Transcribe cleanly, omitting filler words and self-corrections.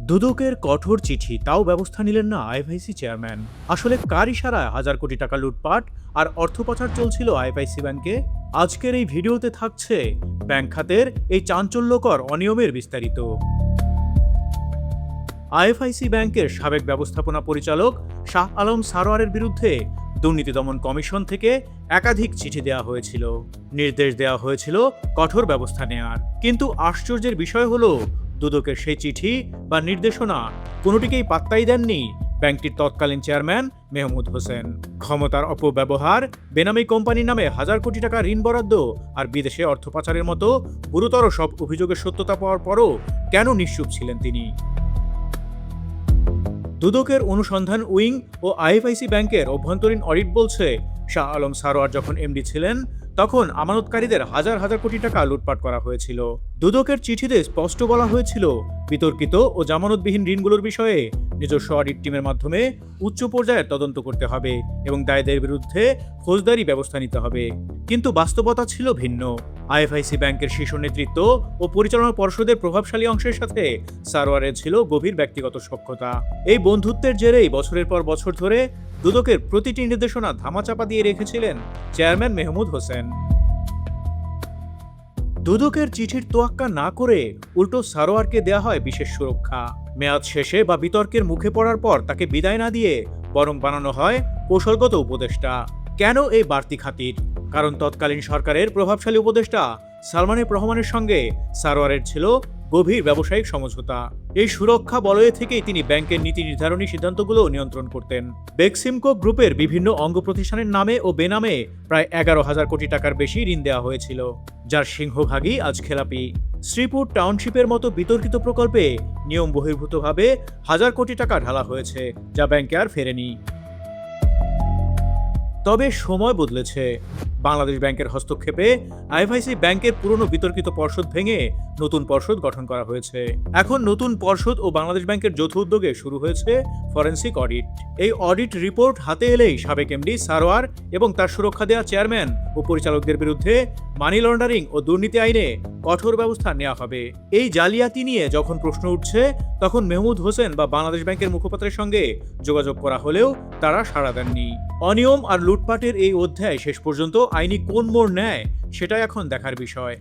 দুদকের কঠোর চিঠি, তাও ব্যবস্থা নিলেন না আইএফআইসি চেয়ারম্যান। আসলে কার ইশারায় হাজার কোটি টাকা লুটপাট আর অর্থ পাচার চলছিল আইএফআইসি ব্যাংকে? আজকের এই ভিডিওতে থাকছে ব্যাংক খাতের এই চাঞ্চল্যকর অনিয়মের বিস্তারিত। আইএফআইসি ব্যাংকের সাবেক ব্যবস্থাপনা পরিচালক শাহ আলম সারোয়ারের বিরুদ্ধে দুর্নীতি দমন কমিশন থেকে একাধিক চিঠি দেওয়া হয়েছিল, নির্দেশ দেওয়া হয়েছিল কঠোর ব্যবস্থা নেয়ার। কিন্তু আশ্চর্যের বিষয় হলো, দুদকের সেই চিঠি বা নির্দেশনা কোনোটিকেই পাত্তাই দেননি ব্যাংকটির তৎকালীন চেয়ারম্যান মেহমুদ হোসেন। ক্ষমতার অপব্যবহার, বেনামি কোম্পানির নামে হাজার কোটি টাকা ঋণ বরাদ্দ আর বিদেশে অর্থ পাচারের মতো গুরুতর সব অভিযোগের সত্যতা পাওয়ার পরও কেন নিশ্চুপ ছিলেন তিনি? দুদকের অনুসন্ধান উইং ও আইএফআইসি ব্যাংকের অভ্যন্তরীণ অডিট বলছে, শাহ আলম সারোয়ার যখন এমডি ছিলেন তখন আমানতকারীদের হাজার হাজার কোটি টাকা লুটপাট করা হয়েছিল। দুদকের চিঠিতে স্পষ্ট বলা হয়েছিল, বিতর্কিত ও জামানতবিহীন ঋণগুলোর বিষয়ে নিজস্ব অডিট টিমের মাধ্যমে উচ্চ পর্যায়ের তদন্ত করতে হবে এবং দায়ীদের বিরুদ্ধে ফৌজদারি ব্যবস্থা নিতে হবে। কিন্তু বাস্তবতা ছিল ভিন্ন। আইএফআইসি ব্যাংকের শীর্ষ নেতৃত্ব ও পরিচালনা পর্ষদের প্রভাবশালী অংশের সাথে সারোয়ারের ছিল গভীর ব্যক্তিগত সখ্যতা। এই বন্ধুত্বের জেরেই বছরের পর বছর ধরে দুদকের প্রতিটি নির্দেশনা ধামাচাপা দিয়ে রেখেছিলেন চেয়ারম্যান মেহমুদ হোসেন। দুদকের চিঠির তোয়াক্কা না করে উল্টো সারোয়ারকে দেয়া হয় বিশেষ সুরক্ষা। মেয়াদ শেষে বা বিতর্কের মুখে পড়ার পর তাকে বিদায় না দিয়ে বরং বানানো হয় কৌশলগত উপদেষ্টা। কেন এই বাড়তি খাতির? কারণ তৎকালীন সরকারের প্রভাবশালী উপদেষ্টা সালমান এফ রহমানের সঙ্গে সারোয়ারের ছিল গভীর ব্যবসায়িক সমঝোতা। এই সুরক্ষা বলয়ে থেকেই তিনি ব্যাংকের নীতি নির্ধারণী সিদ্ধান্তগুলো নিয়ন্ত্রণ করতেন। বেক্সিমকো গ্রুপের বিভিন্ন অঙ্গ প্রতিষ্ঠানের নামে ও বেনামে প্রায় 11,000 কোটি টাকার বেশি ঋণ দেওয়া হয়েছিল, যার সিংহভাগই আজ খেলাপি। শ্রীপুর টাউনশিপের মতো বিতর্কিত প্রকল্পে নিয়ম বহির্ভূতভাবে হাজার কোটি টাকা ঢালা হয়েছে, যা ব্যাংকে আর ফেরেনি। তবে সময় বদলেছে। বাংলাদেশ ব্যাংকের হস্তক্ষেপে আইএফআইসি ব্যাংকের পুরনো বিতর্কিত পর্ষদ ভেঙে নতুন পর্ষদ গঠন করা হয়েছে। এখন নতুন পর্ষদ ও বাংলাদেশ ব্যাংকের যৌথ উদ্যোগে শুরু হয়েছে ফরেনসিক অডিট। এই অডিট রিপোর্ট হাতে এলেই সাবেক এমডি সারোয়ার এবং তার সুরক্ষা দেওয়া চেয়ারম্যান ও পরিচালকদের বিরুদ্ধে মানি লন্ডারিং ও দুর্নীতি আইনে কঠোর ব্যবস্থা নেওয়া হবে। এই জালিয়াতি নিয়ে যখন প্রশ্ন উঠছে, তখন মেহমুদ হোসেন বা বাংলাদেশ ব্যাংকের মুখপাত্রের সঙ্গে যোগাযোগ করা হলেও তারা সাড়া দেননি। অনিয়ম আর লুটপাটের এই অধ্যায় শেষ পর্যন্ত আইনি কোন মোড় নেয়, সেটাই এখন দেখার বিষয়।